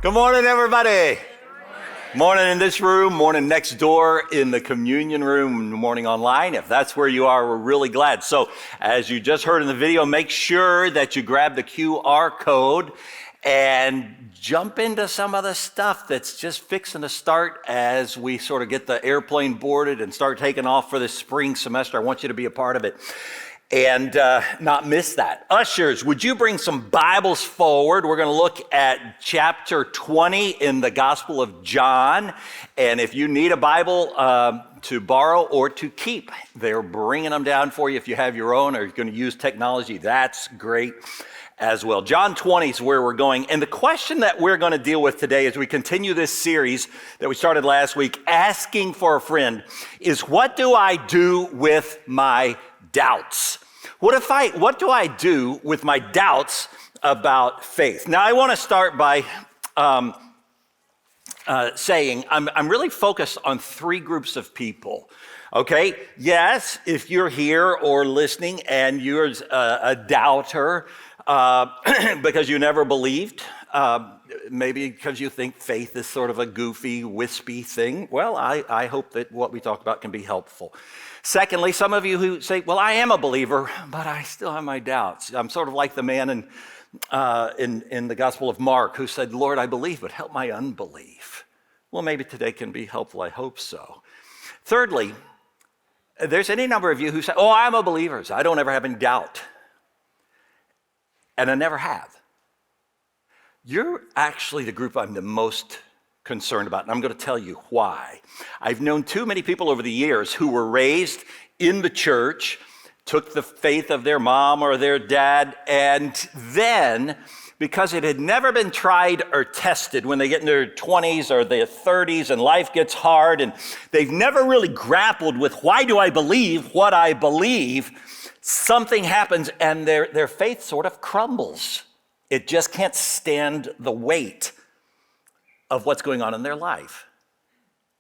Good morning, everybody. Morning in this room, morning next door in the communion room, morning online. If that's where you are, we're really glad. So as you just heard in the video, make sure that you grab the QR code and jump into some of the stuff that's just fixing to start as we sort of get the airplane boarded and start taking off for the spring semester. I want you to be a part of it and not miss that. Ushers, would you bring some Bibles forward? We're going to look at chapter 20 in the Gospel of John. And if you need a Bible to borrow or to keep, they're bringing them down for you. If you have your own or you're going to use technology, that's great as well. John 20 is where we're going. And the question that we're going to deal with today as we continue this series that we started last week, Asking for a Friend, is what do I do with my doubts? What do I do with my doubts about faith? Now, I want to start by saying I'm really focused on three groups of people. Okay, yes, if you're here or listening and you're a doubter because you never believed, maybe because you think faith is sort of a goofy, wispy thing, well, I hope that what we talk about can be helpful. Secondly, some of you who say, well, I am a believer, but I still have my doubts. I'm sort of like the man in the Gospel of Mark who said, Lord, I believe, but help my unbelief. Well, maybe today can be helpful. I hope so. Thirdly, there's any number of you who say, oh, I'm a believer, so I don't ever have any doubt. And I never have. You're actually the group I'm the most concerned about, and I'm going to tell you why. I've known too many people over the years who were raised in the church, took the faith of their mom or their dad, and then, because it had never been tried or tested when they get in their 20s or their 30s and life gets hard, and they've never really grappled with why do I believe what I believe, something happens and their faith sort of crumbles. It just can't stand the weight of what's going on in their life.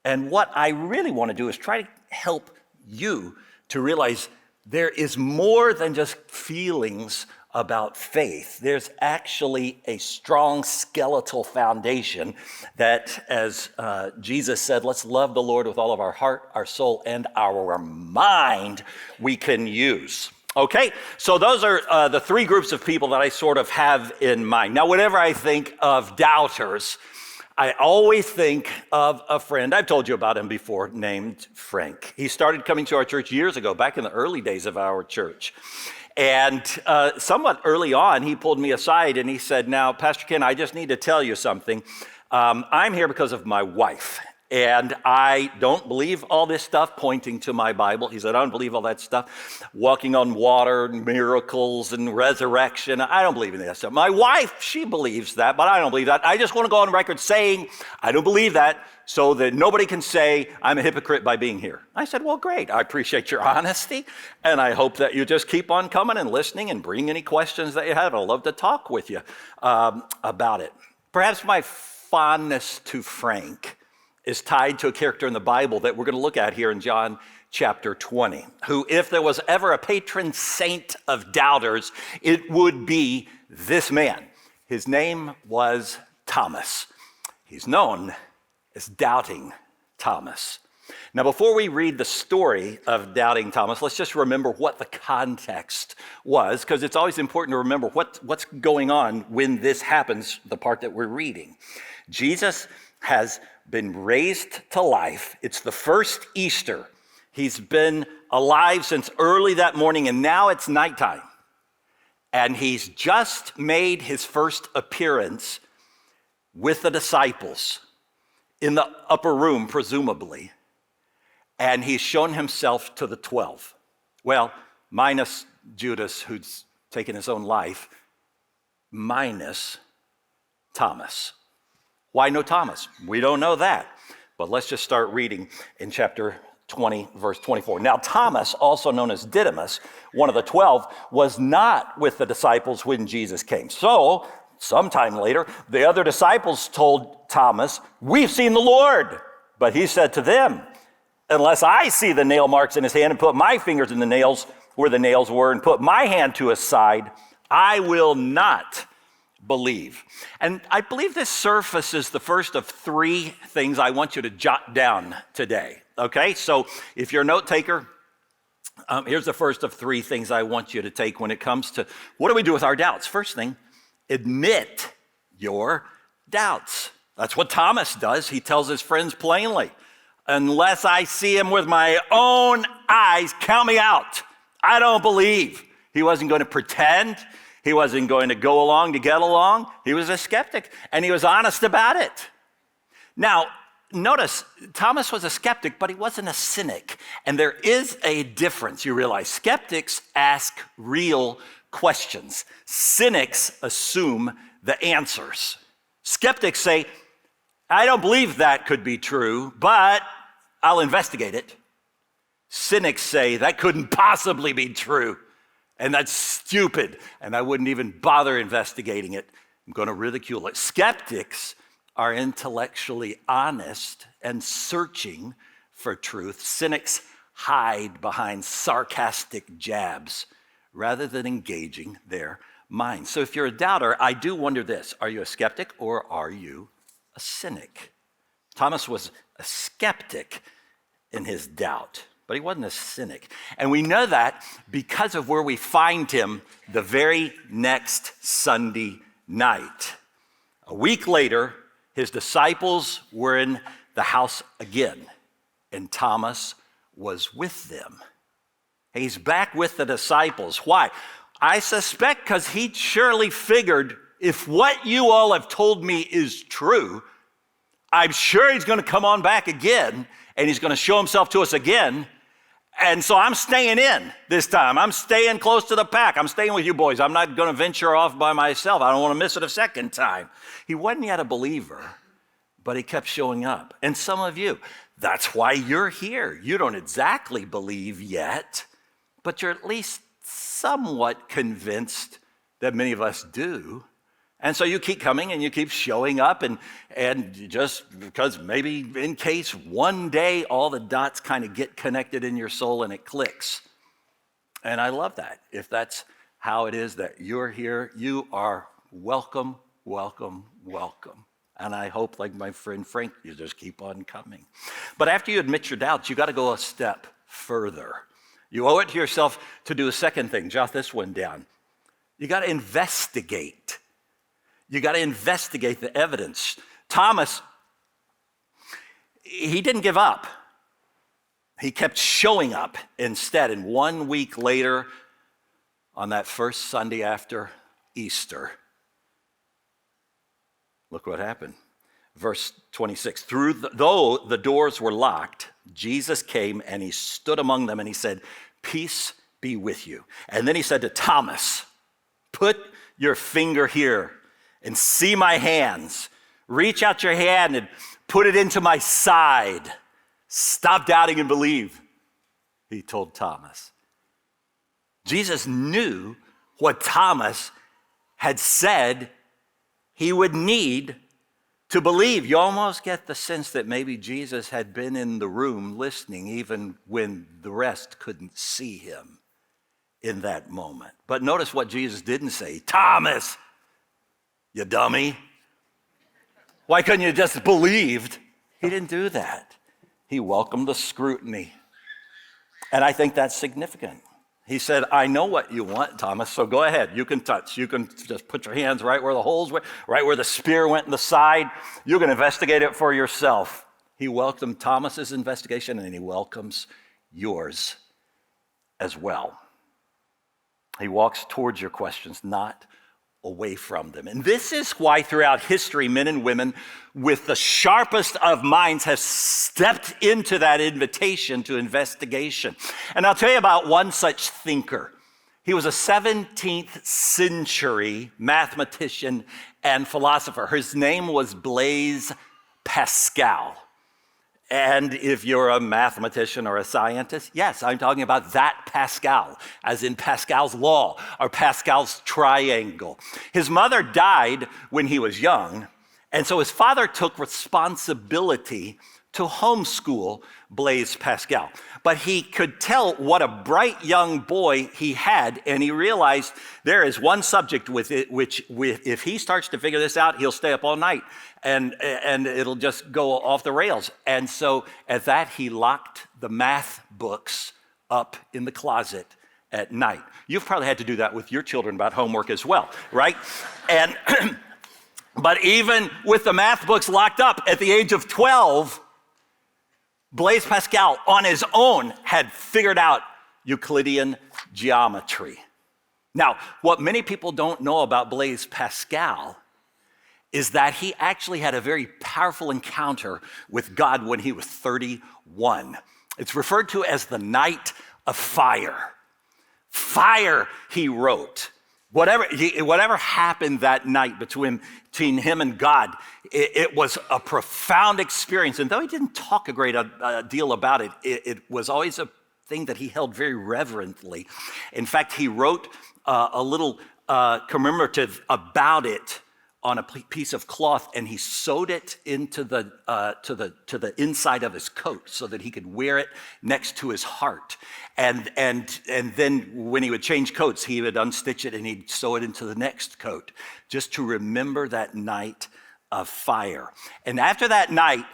And what I really want to do is try to help you to realize there is more than just feelings about faith. There's actually a strong skeletal foundation that, as Jesus said, let's love the Lord with all of our heart, our soul, and our mind we can use. Okay, so those are the three groups of people that I sort of have in mind. Now, whenever I think of doubters, I always think of a friend, I've told you about him before, named Frank. He started coming to our church years ago, back in the early days of our church. And somewhat early on, he pulled me aside and he said, now, Pastor Ken, I just need to tell you something. I'm here because of my wife. And I don't believe all this stuff pointing to my Bible. He said, I don't believe all that stuff. Walking on water, and miracles, and resurrection. I don't believe in that stuff. My wife, she believes that, but I don't believe that. I just want to go on record saying I don't believe that so that nobody can say I'm a hypocrite by being here. I said, well, great. I appreciate your honesty. And I hope that you just keep on coming and listening and bring any questions that you have. I'd love to talk with you about it. Perhaps my fondness to Frank is tied to a character in the Bible that we're going to look at here in John chapter 20, who, if there was ever a patron saint of doubters, it would be this man. His name was Thomas. He's known as Doubting Thomas. Now, before we read the story of Doubting Thomas, let's just remember what the context was, because it's always important to remember what's going on when this happens, the part that we're reading. Jesus has been raised to life. It's the first Easter. He's been alive since early that morning, and now it's nighttime. And he's just made his first appearance with the disciples in the upper room, presumably. And he's shown himself to the 12. Well, minus Judas, who's taken his own life, minus Thomas. Why no Thomas? We don't know that. But let's just start reading in chapter 20, verse 24. Now, Thomas, also known as Didymus, one of the 12, was not with the disciples when Jesus came. So, sometime later, the other disciples told Thomas, we've seen the Lord. But he said to them, unless I see the nail marks in his hand and put my fingers in the nails where the nails were and put my hand to his side, I will not believe. And I believe this surfaces the first of three things I want you to jot down today. Okay, so if you're a note taker, here's the first of three things I want you to take when it comes to what do we do with our doubts. First thing, admit your doubts. That's what Thomas does. He tells his friends plainly, unless I see him with my own eyes, count me out. I don't believe. He wasn't going to pretend. He wasn't going to go along to get along. He was a skeptic, and he was honest about it. Now, notice, Thomas was a skeptic, but he wasn't a cynic. And there is a difference, you realize. Skeptics ask real questions. Cynics assume the answers. Skeptics say, I don't believe that could be true, but I'll investigate it. Cynics say, that couldn't possibly be true, and that's stupid, and I wouldn't even bother investigating it. I'm going to ridicule it. Skeptics are intellectually honest and searching for truth. Cynics hide behind sarcastic jabs rather than engaging their minds. So if you're a doubter, I do wonder this: are you a skeptic or are you a cynic? Thomas was a skeptic in his doubt, but he wasn't a cynic. And we know that because of where we find him the very next Sunday night. A week later, his disciples were in the house again, and Thomas was with them. He's back with the disciples. Why? I suspect because he surely figured, if what you all have told me is true, I'm sure he's going to come on back again, and he's going to show himself to us again. And so I'm staying in this time. I'm staying close to the pack. I'm staying with you boys. I'm not going to venture off by myself. I don't want to miss it a second time. He wasn't yet a believer, but he kept showing up. And some of you, that's why you're here. You don't exactly believe yet, but you're at least somewhat convinced that many of us do. And so you keep coming and you keep showing up, and just because maybe in case one day all the dots kind of get connected in your soul and it clicks. And I love that. If that's how it is that you're here, you are welcome, welcome, welcome. And I hope, like my friend Frank, you just keep on coming. But after you admit your doubts, you got to go a step further. You owe it to yourself to do a second thing. Jot this one down. You got to investigate. You got to investigate the evidence. Thomas, he didn't give up. He kept showing up instead. And 1 week later, on that first Sunday after Easter, look what happened. Verse 26, though the doors were locked, Jesus came and he stood among them and he said, peace be with you. And then he said to Thomas, put your finger here and see my hands. Reach out your hand and put it into my side. Stop doubting and believe, he told Thomas. Jesus knew what Thomas had said he would need to believe. You almost get the sense that maybe Jesus had been in the room listening even when the rest couldn't see him in that moment. But notice what Jesus didn't say. Thomas, you dummy. Why couldn't you just believed? He didn't do that. He welcomed the scrutiny. And I think that's significant. He said, I know what you want, Thomas, so go ahead. You can touch. You can just put your hands right where the holes were, right where the spear went in the side. You can investigate it for yourself. He welcomed Thomas's investigation, and he welcomes yours as well. He walks towards your questions, not away from them. And this is why throughout history, men and women with the sharpest of minds have stepped into that invitation to investigation. And I'll tell you about one such thinker. He was a 17th century mathematician and philosopher. His name was Blaise Pascal. And if you're a mathematician or a scientist, yes, I'm talking about that Pascal, as in Pascal's law or Pascal's triangle. His mother died when he was young, and so his father took responsibility to homeschool Blaise Pascal. But he could tell what a bright young boy he had, and he realized there is one subject with it, if he starts to figure this out, he'll stay up all night, and it'll just go off the rails. And so at that, he locked the math books up in the closet at night. You've probably had to do that with your children about homework as well, right? And but even with the math books locked up at the age of 12, Blaise Pascal on his own had figured out Euclidean geometry. Now, what many people don't know about Blaise Pascal is that he actually had a very powerful encounter with God when he was 31. It's referred to as the night of fire. Fire, he wrote. Whatever happened that night between him and God, it was a profound experience. And though he didn't talk a great deal about it, it was always a thing that he held very reverently. In fact, he wrote a little commemorative about it on a piece of cloth, and he sewed it into to the inside of his coat so that he could wear it next to his heart. And then when he would change coats, he would unstitch it and he'd sew it into the next coat, just to remember that night of fire. And after that night,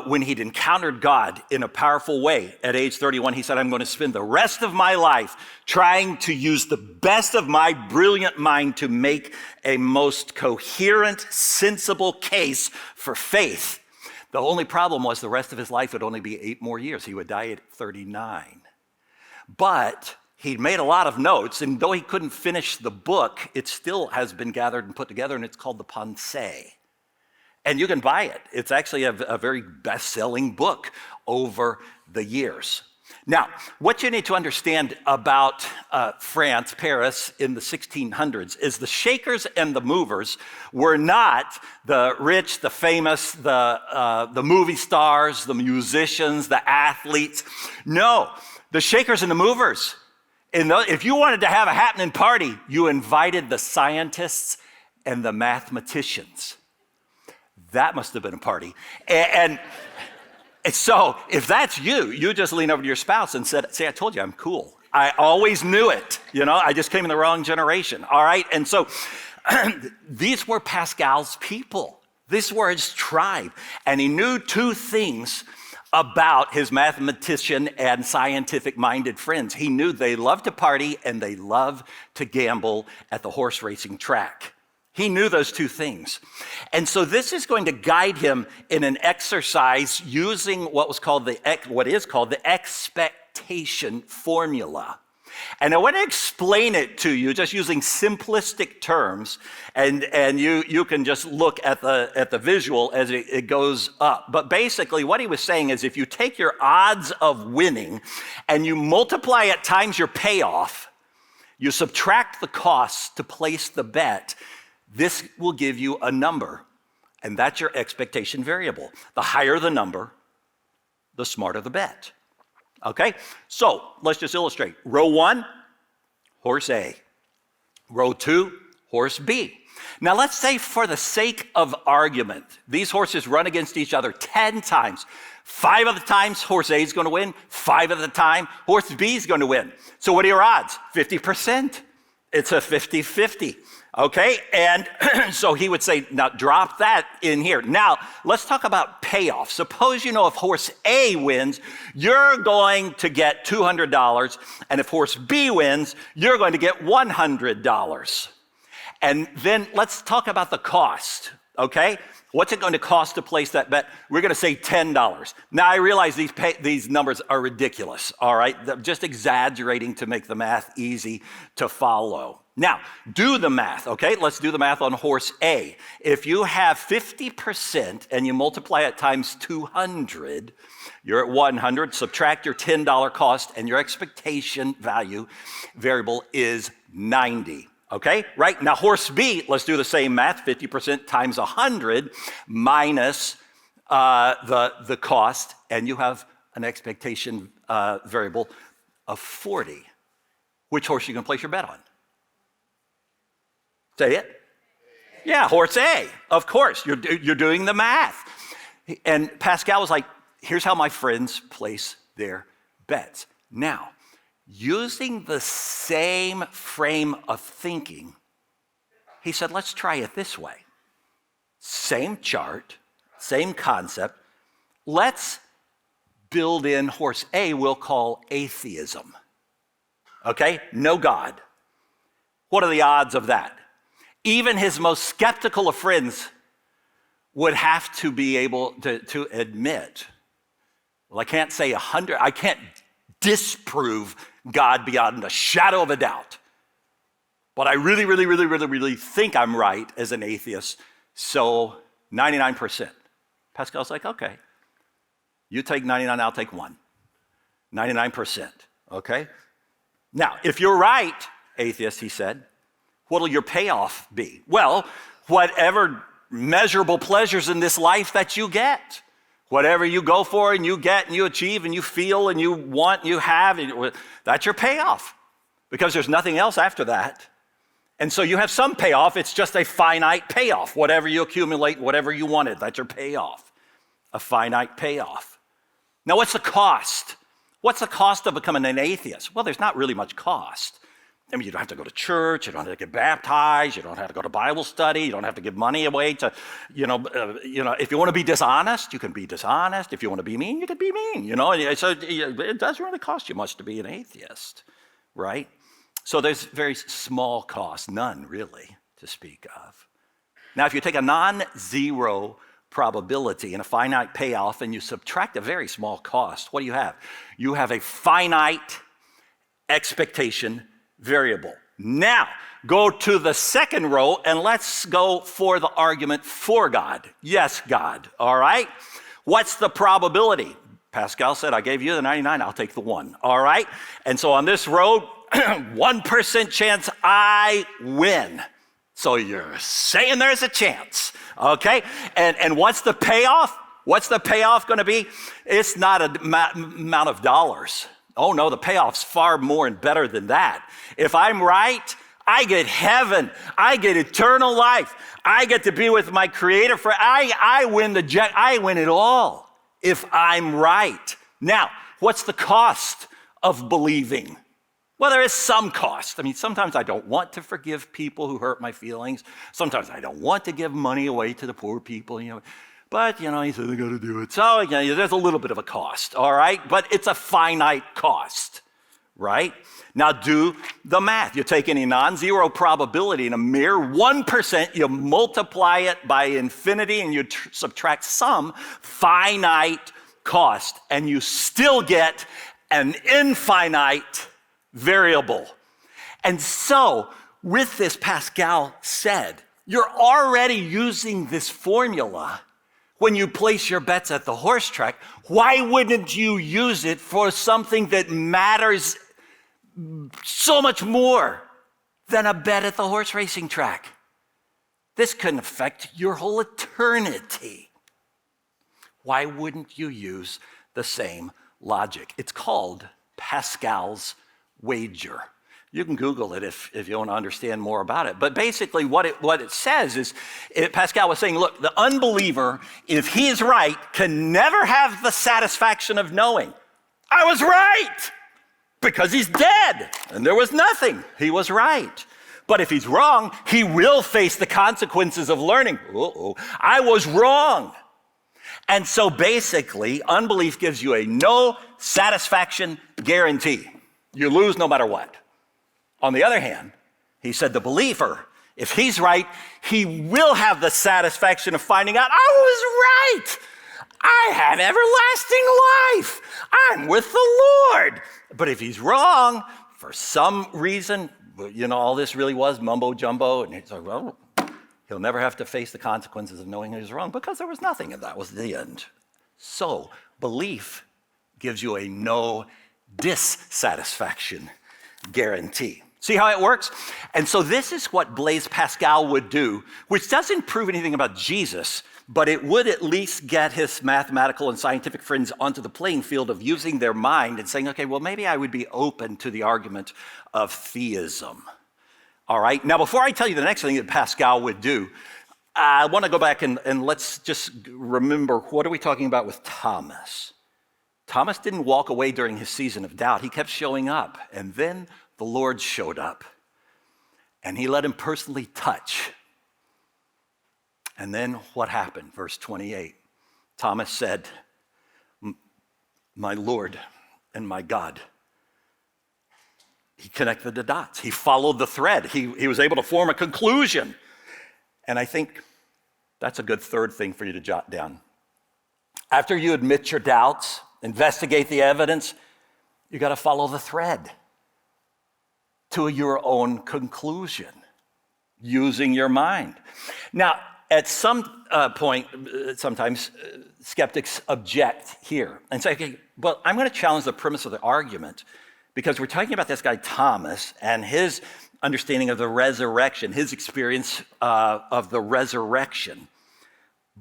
when he'd encountered God in a powerful way at age 31, he said, I'm going to spend the rest of my life trying to use the best of my brilliant mind to make a most coherent, sensible case for faith. The only problem was the rest of his life would only be 8 more years. He would die at 39. But he'd made a lot of notes, and though he couldn't finish the book, it still has been gathered and put together, and it's called the Pensées. And you can buy it. It's actually a very best-selling book over the years. Now, what you need to understand about France, Paris, in the 1600s is the shakers and the movers were not the rich, the famous, the movie stars, the musicians, the athletes. No, the shakers and the movers. If you wanted to have a happening party, you invited the scientists and the mathematicians. That must have been a party. And so if that's you, you just lean over to your spouse and said, see, I told you I'm cool. I always knew it. I just came in the wrong generation. All right. And so these were Pascal's people. These were his tribe. And he knew 2 things about his mathematician and scientific-minded friends. He knew they loved to party and they loved to gamble at the horse racing track. He knew those 2 things. And so this is going to guide him in an exercise using what is called the expectation formula. And I want to explain it to you just using simplistic terms, and you can just look at the visual as it goes up. But basically what he was saying is if you take your odds of winning and you multiply it times your payoff, you subtract the costs to place the bet, this will give you a number, and that's your expectation variable. The higher the number, the smarter the bet. Okay, so let's just illustrate. Row 1, horse A. Row 2, horse B. Now let's say for the sake of argument, these horses run against each other 10 times. 5 of the times, horse A is going to win. 5 of the time, horse B is going to win. So what are your odds? 50%. It's a 50-50. Okay, and so he would say, now drop that in here. Now, let's talk about payoff. Suppose if horse A wins, you're going to get $200, and if horse B wins, you're going to get $100. And then let's talk about the cost, okay? What's it going to cost to place that bet? We're going to say $10. Now, I realize these numbers are ridiculous, all right? They're just exaggerating to make the math easy to follow. Now, do the math, okay? Let's do the math on horse A. If you have 50% and you multiply it times 200, you're at 100. Subtract your $10 cost, and your expectation value variable is 90. Okay, right? Now, horse B, let's do the same math. 50% times 100 minus the cost, and you have an expectation variable of 40. Which horse are you going to place your bet on? Say it. Yeah, horse A, of course. You're doing the math. And Pascal was like, here's how my friends place their bets. Now, using the same frame of thinking, he said, let's try it this way. Same chart, same concept. Let's build in horse A we'll call atheism. Okay? No God. What are the odds of that? Even his most skeptical of friends would have to be able to admit, well, I can't say 100, I can't disprove God beyond a shadow of a doubt. But I really think I'm right as an atheist, so 99%. Pascal's like, okay, you take 99, I'll take 1. 99%, okay? Now, if you're right, atheist, he said, what'll your payoff be? Well, whatever measurable pleasures in this life that you get. Whatever you go for and you get and you achieve and you feel and you want and you have, that's your payoff. Because there's nothing else after that. And so you have some payoff, it's just a finite payoff. Whatever you accumulate, whatever you wanted, that's your payoff. A finite payoff. Now what's the cost? What's the cost of becoming an atheist? Well, there's not really much cost. I mean, you don't have to go to church, you don't have to get baptized, you don't have to go to Bible study, you don't have to give money away to, if you want to be dishonest, you can be dishonest. If you want to be mean, you can be mean, So it doesn't really cost you much to be an atheist, right? So there's very small cost, none really to speak of. Now, if you take a non-zero probability and a finite payoff and you subtract a very small cost, what do you have? You have a finite expectation variable. Now, go to the second row and let's go for the argument for God. Yes, God, all right? What's the probability? Pascal said, I gave you the 99, I'll take the 1, all right? And so on this row, 1% chance I win. So you're saying there's a chance, okay? And what's the payoff? What's the payoff going to be? It's not an amount of dollars. Oh no, the payoff's far more and better than that. If I'm right, I get heaven. I get eternal life. I get to be with my Creator. I win it all if I'm right. Now, what's the cost of believing? Well, there is some cost. I mean, sometimes I don't want to forgive people who hurt my feelings. Sometimes I don't want to give money away to the poor people, But, he said, I got to do it. So, there's a little bit of a cost, all right? But it's a finite cost, right? Now, do the math. You take any non-zero probability and a mere 1%, you multiply it by infinity, and you subtract some finite cost, and you still get an infinite variable. And so, with this, Pascal said, you're already using this formula when you place your bets at the horse track. Why wouldn't you use it for something that matters so much more than a bet at the horse racing track? This can affect your whole eternity. Why wouldn't you use the same logic? It's called Pascal's wager. You can Google it if you want to understand more about it. But basically what it says is, Pascal was saying, look, the unbeliever, if he is right, can never have the satisfaction of knowing, I was right, because he's dead, and there was nothing. He was right. But if he's wrong, he will face the consequences of learning, I was wrong. And so basically, unbelief gives you a no satisfaction guarantee. You lose no matter what. On the other hand, he said the believer, if he's right, he will have the satisfaction of finding out, I was right. I have everlasting life. I'm with the Lord. But if he's wrong, for some reason, all this really was mumbo jumbo, and he's like, well, he'll never have to face the consequences of knowing he was wrong because there was nothing, and that was the end. So belief gives you a no dissatisfaction guarantee. See how it works? And so this is what Blaise Pascal would do, which doesn't prove anything about Jesus, but it would at least get his mathematical and scientific friends onto the playing field of using their mind and saying, okay, well, maybe I would be open to the argument of theism. All right? Now, before I tell you the next thing that Pascal would do, I want to go back and let's just remember, what are we talking about with Thomas? Thomas didn't walk away during his season of doubt. He kept showing up. And then the Lord showed up. And he let him personally touch. And then what happened? Verse 28. Thomas said, "My Lord and my God." He connected the dots. He followed the thread. He was able to form a conclusion. And I think that's a good third thing for you to jot down. After you admit your doubts, investigate the evidence, you got to follow the thread to your own conclusion using your mind. Now, at some point, sometimes skeptics object here and say, okay, well, I'm going to challenge the premise of the argument because we're talking about this guy Thomas and his understanding of the resurrection, his experience of the resurrection.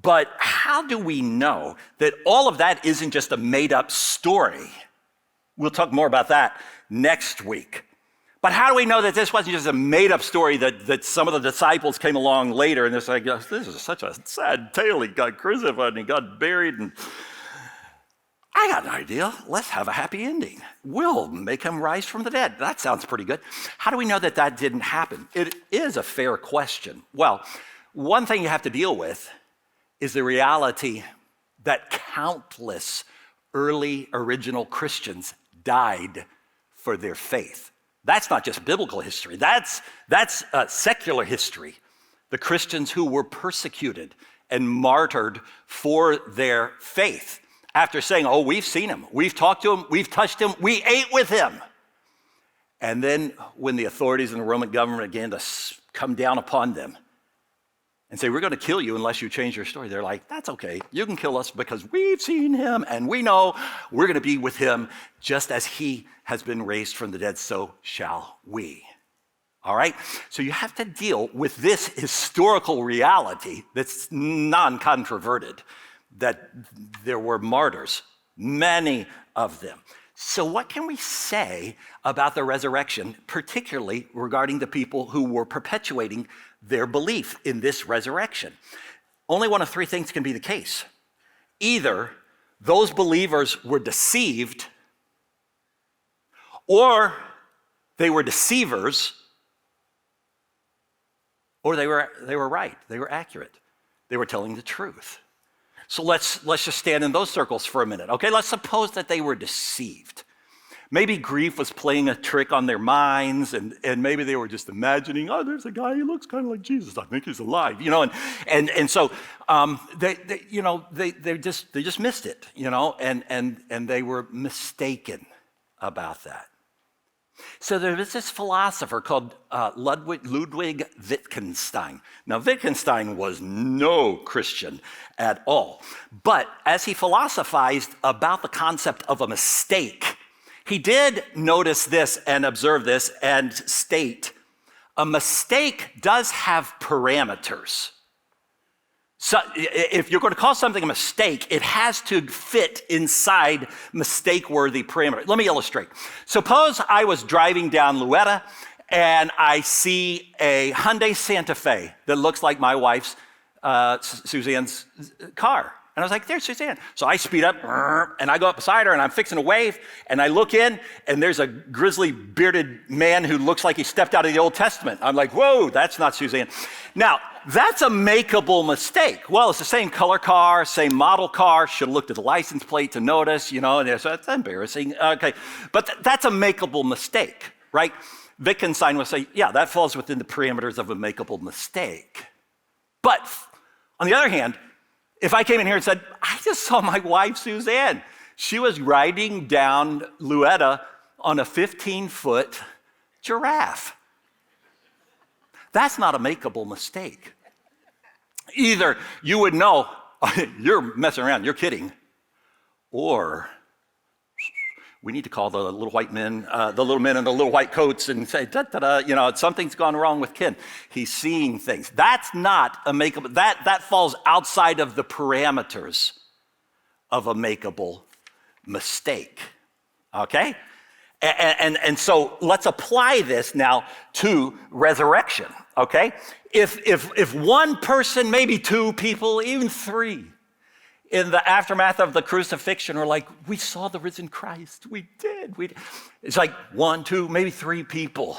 But how do we know that all of that isn't just a made-up story? We'll talk more about that next week. But how do we know that this wasn't just a made-up story that some of the disciples came along later and they're like, this is such a sad tale. He got crucified and he got buried. And I got an idea. Let's have a happy ending. We'll make him rise from the dead. That sounds pretty good. How do we know that that didn't happen? It is a fair question. Well, one thing you have to deal with is the reality that countless early original Christians died for their faith. That's not just biblical history. That's secular history. The Christians who were persecuted and martyred for their faith after saying, oh, we've seen him, we've talked to him, we've touched him, we ate with him. And then when the authorities in the Roman government began to come down upon them and say, we're going to kill you unless you change your story, they're like, that's okay. You can kill us because we've seen him and we know we're going to be with him just as he has been raised from the dead, so shall we. All right? So you have to deal with this historical reality that's non-controverted, that there were martyrs, many of them. So what can we say about the resurrection, particularly regarding the people who were perpetuating their belief in this resurrection? Only one of three things can be the case. Either those believers were deceived, or they were deceivers, or they were right, they were accurate, they were telling the truth. So let's just stand in those circles for a minute. Okay, let's suppose that they were deceived. Maybe grief was playing a trick on their minds, and maybe they were just imagining, oh, there's a guy who looks kind of like Jesus. I think he's alive, and so they just missed it, and they were mistaken about that. So there was this philosopher called Ludwig Wittgenstein. Now, Wittgenstein was no Christian at all, but as he philosophized about the concept of a mistake, he did notice this and observe this and state, a mistake does have parameters. So if you're going to call something a mistake, it has to fit inside mistake-worthy parameters. Let me illustrate. Suppose I was driving down Louetta and I see a Hyundai Santa Fe that looks like my wife's, Suzanne's car. And I was like, there's Suzanne. So I speed up and I go up beside her and I'm fixing to wave and I look in and there's a grizzly bearded man who looks like he stepped out of the Old Testament. I'm like, whoa, that's not Suzanne. Now, that's a makeable mistake. Well, it's the same color car, same model car. Should have looked at the license plate to notice, and so that's embarrassing. Okay, but that's a makeable mistake, right? Wittgenstein would say, yeah, that falls within the parameters of a makeable mistake. But on the other hand, if I came in here and said, I just saw my wife, Suzanne. She was riding down Louetta on a 15-foot giraffe. That's not a makeable mistake. Either you would know, you're messing around, you're kidding, or we need to call the little white men, the little men in the little white coats and say, something's gone wrong with Ken. He's seeing things. That's not a makeable, that falls outside of the parameters of a makeable mistake, okay? And so let's apply this now to resurrection, okay? If one person, maybe two people, even three, in the aftermath of the crucifixion are like, we saw the risen Christ. We did. It's like 1, 2, maybe 3 people.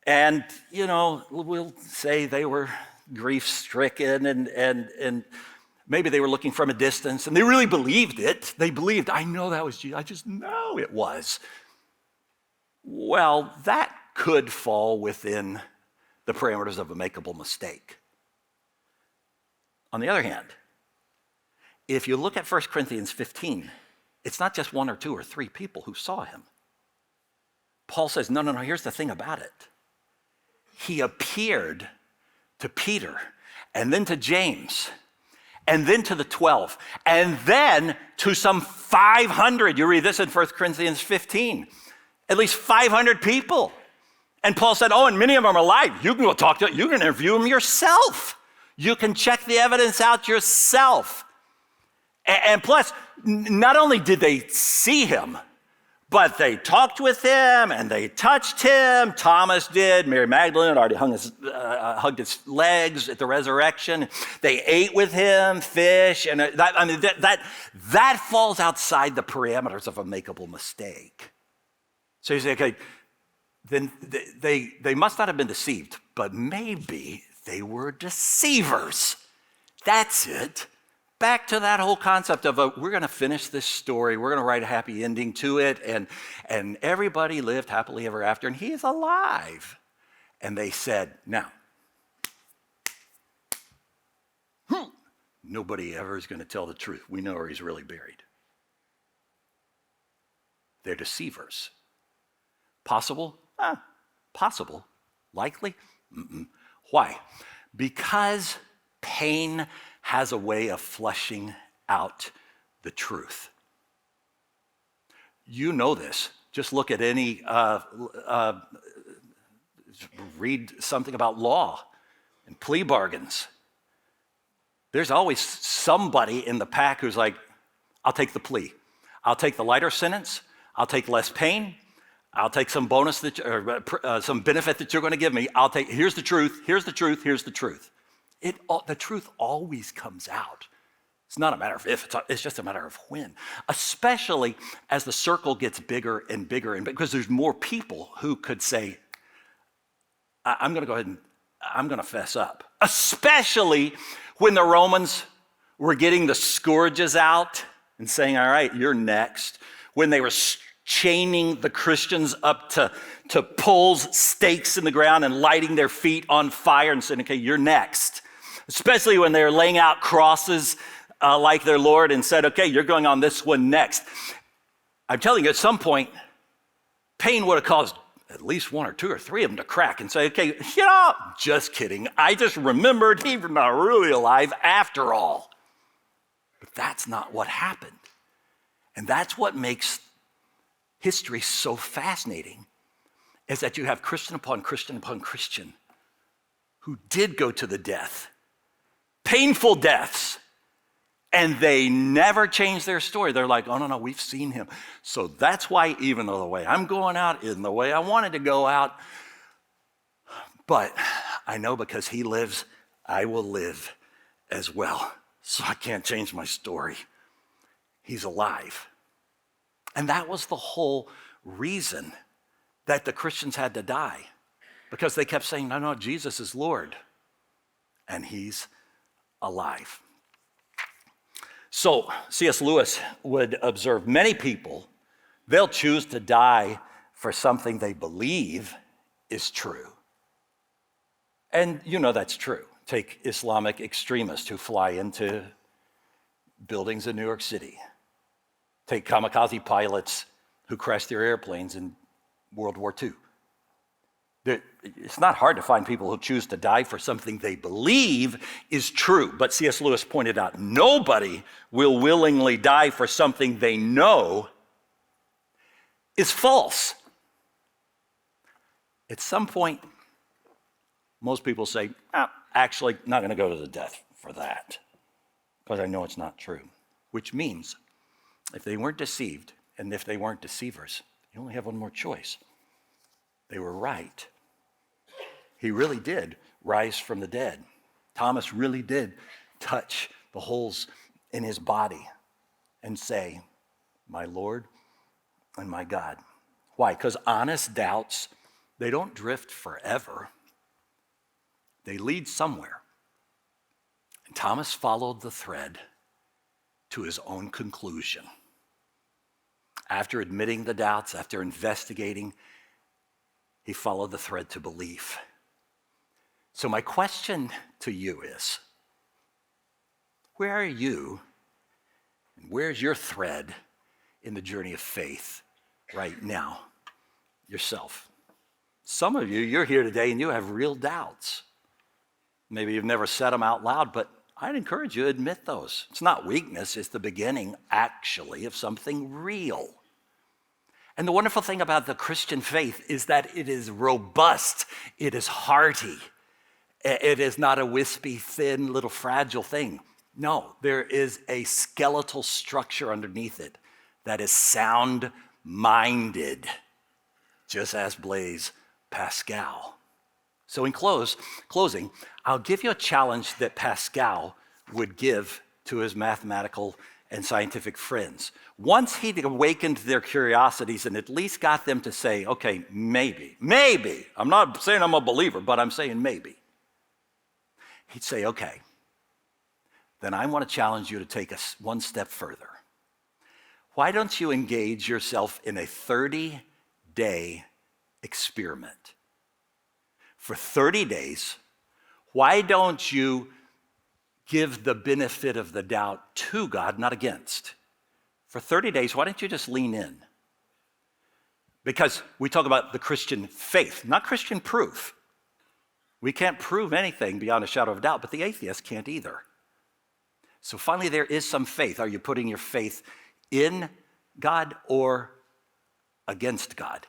And, we'll say they were grief-stricken and maybe they were looking from a distance and they really believed it. They believed, I know that was Jesus. I just know it was. Well, that could fall within the parameters of a makeable mistake. On the other hand, if you look at 1 Corinthians 15, it's not just 1 or 2 or 3 people who saw him. Paul says, no, here's the thing about it. He appeared to Peter, and then to James, and then to the 12, and then to some 500. You read this in 1 Corinthians 15. At least 500 people. And Paul said, and many of them are alive. You can go talk to them. You can interview them yourself. You can check the evidence out yourself. And plus, not only did they see him, but they talked with him and they touched him. Thomas did. Mary Magdalene had already hugged his legs at the resurrection. They ate with him, fish, and that falls outside the parameters of a makeable mistake. So you say, okay, then they must not have been deceived, but maybe they were deceivers. That's it. Back to that whole concept of we're going to finish this story. We're going to write a happy ending to it. And everybody lived happily ever after, and he's alive. And they said, now, nobody ever is going to tell the truth. We know where he's really buried. They're deceivers. Possible? Possible. Likely? Why? Because pain has a way of flushing out the truth. You know this. Just look at any, read something about law and plea bargains. There's always somebody in the pack who's like, I'll take the plea. I'll take the lighter sentence. I'll take less pain. I'll take some bonus some benefit that you're going to give me. Here's the truth, here's the truth, here's the truth. The truth always comes out. It's not a matter of if, it's just a matter of when. Especially as the circle gets bigger and bigger, and because there's more people who could say, I'm going to go ahead and I'm going to fess up. Especially when the Romans were getting the scourges out and saying, all right, you're next. When they were chaining the Christians up to poles, stakes in the ground, and lighting their feet on fire and saying, okay, you're next. Especially when they were laying out crosses like their Lord and said, okay, you're going on this one next. I'm telling you, at some point, pain would have caused at least 1 or 2 or 3 of them to crack and say, okay, just kidding. I just remembered he's not really alive after all. But that's not what happened. And that's what makes history so fascinating, is that you have Christian upon Christian upon Christian who did go to the death, painful deaths, and they never changed their story. They're like, oh, no, we've seen him. So that's why, even though the way I'm going out isn't the way I wanted to go out, but I know because he lives, I will live as well. So I can't change my story. He's alive. And that was the whole reason that the Christians had to die, because they kept saying, no, Jesus is Lord, and he's alive. So C.S. Lewis would observe many people, they'll choose to die for something they believe is true. And that's true. Take Islamic extremists who fly into buildings in New York City. Take kamikaze pilots who crashed their airplanes in World War II. It's not hard to find people who choose to die for something they believe is true. But C.S. Lewis pointed out, nobody will willingly die for something they know is false. At some point, most people say, actually, not going to go to the death for that, because I know it's not true. Which means, if they weren't deceived, and if they weren't deceivers, you only have one more choice. They were right. He really did rise from the dead. Thomas really did touch the holes in his body and say, my Lord and my God. Why? Because honest doubts, they don't drift forever. They lead somewhere. And Thomas followed the thread to his own conclusion. After admitting the doubts, after investigating, he followed the thread to belief. So my question to you is, where are you and where's your thread in the journey of faith right now? Yourself. Some of you, you're here today and you have real doubts. Maybe you've never said them out loud, but I'd encourage you to admit those. It's not weakness, it's the beginning, actually, of something real. And the wonderful thing about the Christian faith is that it is robust, it is hearty. It is not a wispy, thin, little fragile thing. No, there is a skeletal structure underneath it that is sound-minded, just as Blaise Pascal. So in closing, I'll give you a challenge that Pascal would give to his mathematical and scientific friends. Once he'd awakened their curiosities and at least got them to say, okay, maybe, I'm not saying I'm a believer, but I'm saying maybe. He'd say, okay, then I want to challenge you to take us one step further. Why don't you engage yourself in a 30-day experiment? For 30 days, why don't you give the benefit of the doubt to God, not against? For 30 days, why don't you just lean in? Because we talk about the Christian faith, not Christian proof. We can't prove anything beyond a shadow of doubt, but the atheist can't either. So finally, there is some faith. Are you putting your faith in God or against God?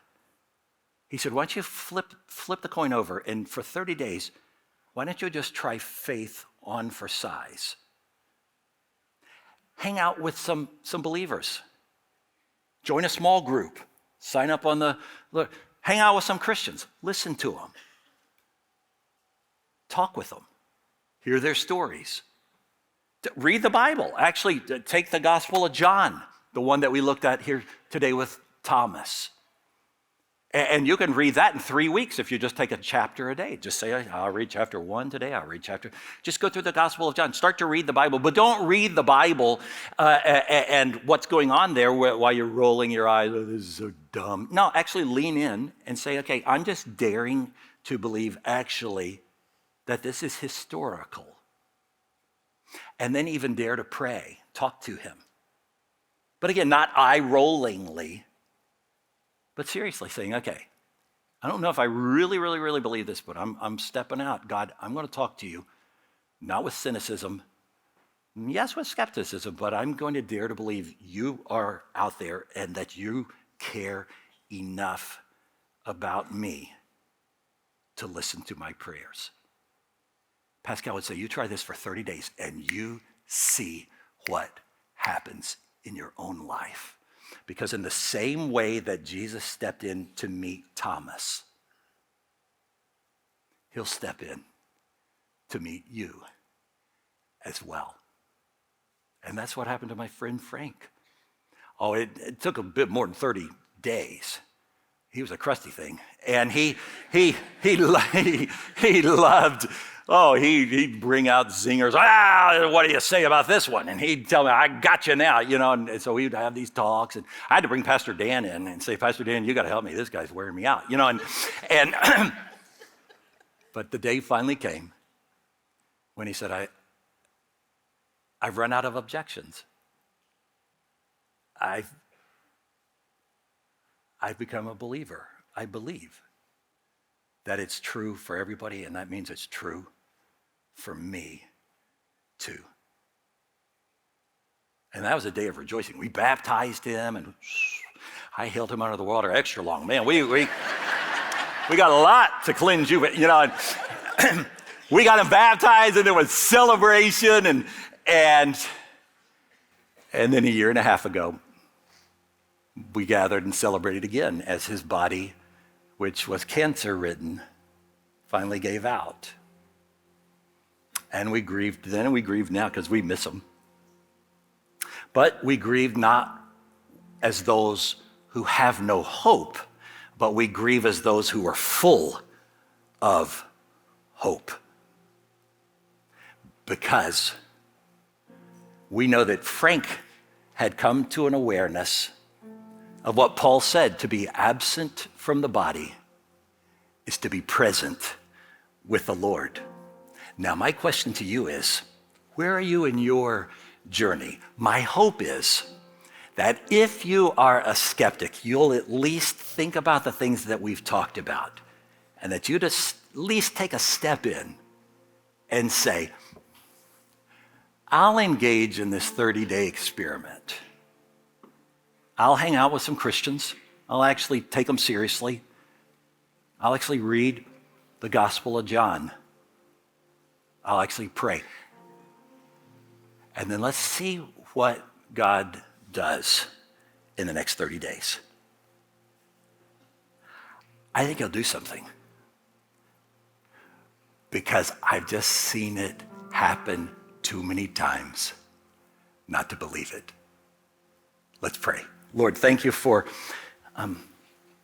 He said, why don't you flip the coin over, and for 30 days, why don't you just try faith on for size? Hang out with some believers. Join a small group. Sign up on look. Hang out with some Christians. Listen to them. Talk with them. Hear their stories. Read the Bible. Actually, take the Gospel of John, the one that we looked at here today with Thomas. And you can read that in 3 weeks if you just take a chapter a day. Just say, I'll read chapter 1 today, Just go through the Gospel of John. Start to read the Bible, but don't read the Bible and what's going on there while you're rolling your eyes. Oh, this is so dumb. No, actually lean in and say, okay, I'm just daring to believe actually that this is historical. And then even dare to pray, talk to him. But again, not eye-rollingly, but seriously saying, okay, I don't know if I really believe this, but I'm stepping out. God, I'm going to talk to you, not with cynicism, yes, with skepticism, but I'm going to dare to believe you are out there and that you care enough about me to listen to my prayers. Pascal would say, you try this for 30 days and you see what happens in your own life. Because in the same way that Jesus stepped in to meet Thomas, he'll step in to meet you as well. And that's what happened to my friend Frank. Oh, it took a bit more than 30 days. He was a crusty thing. And he loved, he'd bring out zingers. What do you say about this one? And he'd tell me, I got you now, and so we'd have these talks. And I had to bring Pastor Dan in and say, Pastor Dan, you got to help me. This guy's wearing me out, and but the day finally came when he said, I've run out of objections. I've become a believer. I believe that it's true for everybody, and that means it's true for me too. And that was a day of rejoicing. We baptized him, and I held him under the water extra long. Man, we got a lot to cleanse you, but and we got him baptized, and there was celebration, and then a year and a half ago, we gathered and celebrated again as his body, which was cancer-ridden, finally gave out. And we grieved then and we grieve now because we miss him. But we grieve not as those who have no hope, but we grieve as those who are full of hope. Because we know that Frank had come to an awareness of what Paul said, to be absent from the body is to be present with the Lord. Now, my question to you is, where are you in your journey? My hope is that if you are a skeptic, you'll at least think about the things that we've talked about, and that you'd at least take a step in and say, I'll engage in this 30-day experiment. I'll hang out with some Christians. I'll actually take them seriously. I'll actually read the Gospel of John. I'll actually pray. And then let's see what God does in the next 30 days. I think he'll do something, because I've just seen it happen too many times not to believe it. Let's pray. Lord, thank you for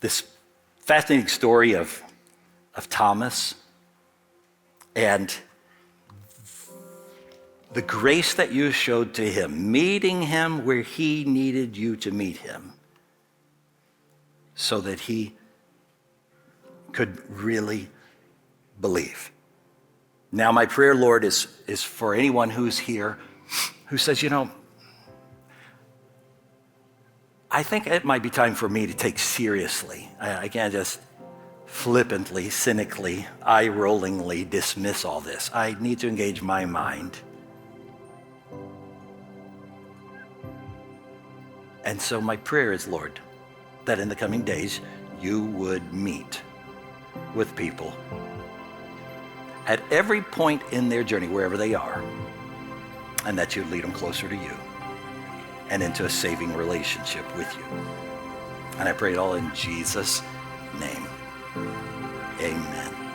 this fascinating story of Thomas and the grace that you showed to him, meeting him where he needed you to meet him so that he could really believe. Now, my prayer, Lord, is for anyone who's here who says, I think it might be time for me to take seriously. I can't just flippantly, cynically, eye-rollingly dismiss all this. I need to engage my mind. And so my prayer is, Lord, that in the coming days, you would meet with people at every point in their journey, wherever they are, and that you'd lead them closer to you and into a saving relationship with you. And I pray it all in Jesus' name. Amen.